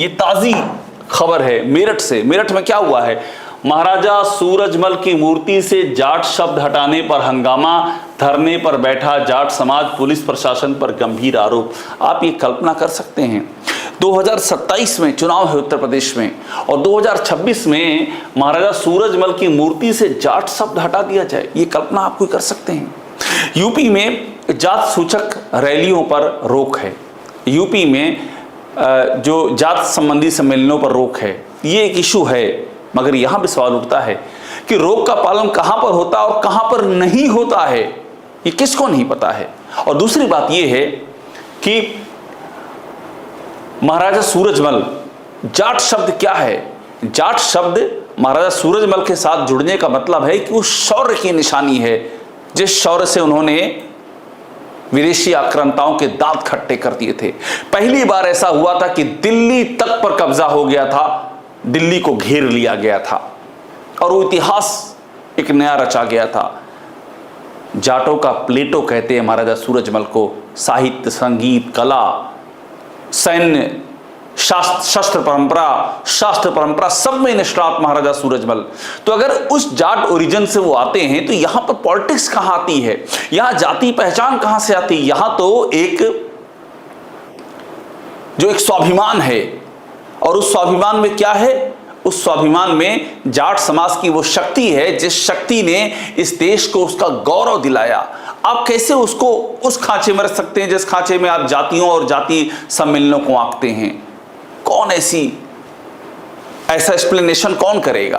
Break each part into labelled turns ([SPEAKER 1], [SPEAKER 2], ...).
[SPEAKER 1] ये ताज़ी खबर है मेरठ से। मेरठ में क्या हुआ है? महाराजा सूरजमल की मूर्ति से जाट शब्द हटाने पर हंगामा, धरने पर बैठा जाट समाज, पुलिस प्रशासन पर गंभीर आरोप। आप ये कल्पना कर सकते हैं 2027 में चुनाव है उत्तर प्रदेश में और 2026 में महाराजा सूरजमल की मूर्ति से जाट शब्द हटा दिया जाए, ये कल्पना आप कोई कर सकते हैं? यूपी में जात सूचक रैलियों पर रोक है, यूपी में जो जात संबंधी सम्मेलनों पर रोक है, ये एक इशू है। मगर यहां भी सवाल उठता है कि रोक का पालन कहां पर होता है और कहां पर नहीं होता है, ये किसको नहीं पता है। और दूसरी बात यह है कि महाराजा सूरजमल, जाट शब्द क्या है? जाट शब्द महाराजा सूरजमल के साथ जुड़ने का मतलब है कि उस शौर्य की निशानी है जिस शौर्य से उन्होंने विदेशी आक्रांताओं के दांत खट्टे कर दिए थे। पहली बार ऐसा हुआ था कि दिल्ली तक पर कब्जा हो गया था, दिल्ली को घेर लिया गया था और वो इतिहास एक नया रचा गया था। जाटों का प्लेटो कहते हैं महाराजा सूरजमल को। साहित्य, संगीत, कला, सैन्य, शास्त्र परंपरा सब में निष्णात महाराजा सूरजमल। तो अगर उस जाट ओरिजिन से वो आते हैं तो यहां पर पॉलिटिक्स कहां आती है, यहां जाति पहचान कहां से आती है? यहां तो एक स्वाभिमान है और उस स्वाभिमान में क्या है? उस स्वाभिमान में जाट समाज की वो शक्ति है जिस शक्ति ने इस देश को उसका गौरव दिलाया। आप कैसे उसको उस खांचे में रख सकते हैं जिस खांचे में आप जातियों और जाति सम्मेलनों को आंकते हैं? कौन ऐसा एक्सप्लेनेशन कौन करेगा,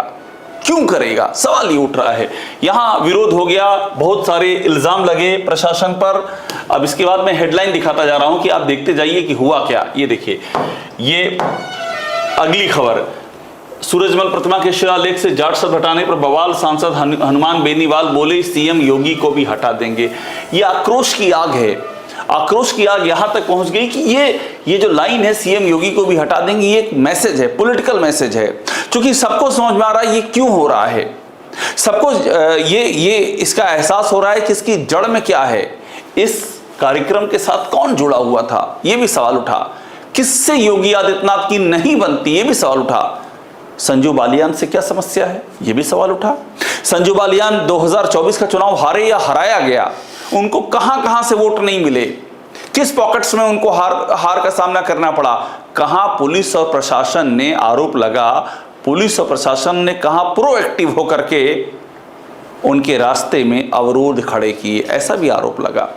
[SPEAKER 1] क्यों करेगा? सवाल ये उठ रहा है। यहां विरोध हो गया, बहुत सारे इल्जाम लगे प्रशासन पर। अब इसके बाद मैं हेडलाइन दिखाता जा रहा हूं कि आप देखते जाइए कि हुआ क्या। ये देखिए, ये अगली खबर, सूरजमल प्रतिमा के शिलालेख से जाट शब्द हटाने पर बवाल, सांसद हनुमान बेनीवाल बोले सीएम योगी को भी हटा देंगे। ये आक्रोश की आग है, आक्रोश की आग यहां तक पहुंच गई कि ये जो लाइन है सीएम योगी को भी हटा देंगे, ये एक मैसेज है, पॉलिटिकल मैसेज है। क्योंकि सबको समझ में आ रहा है ये क्यों हो रहा है, सबको ये इसका एहसास हो रहा है कि इसकी जड़ में क्या है, इस कार्यक्रम के साथ कौन जुड़ा हुआ था, ये भी सवाल उठा। किससे योगी आदित्यनाथ की नहीं बनती, ये भी सवाल उठा। संजू बालियान से क्या समस्या है, ये भी सवाल उठा। संजू बालियान 2024 का चुनाव हारे या हराया गया, उनको कहां से वोट नहीं मिले, किस पॉकेट्स में उनको हार का सामना करना पड़ा, कहां पुलिस और प्रशासन ने, आरोप लगा पुलिस और प्रशासन ने कहां प्रोएक्टिव होकर के उनके रास्ते में अवरोध खड़े किए, ऐसा भी आरोप लगा।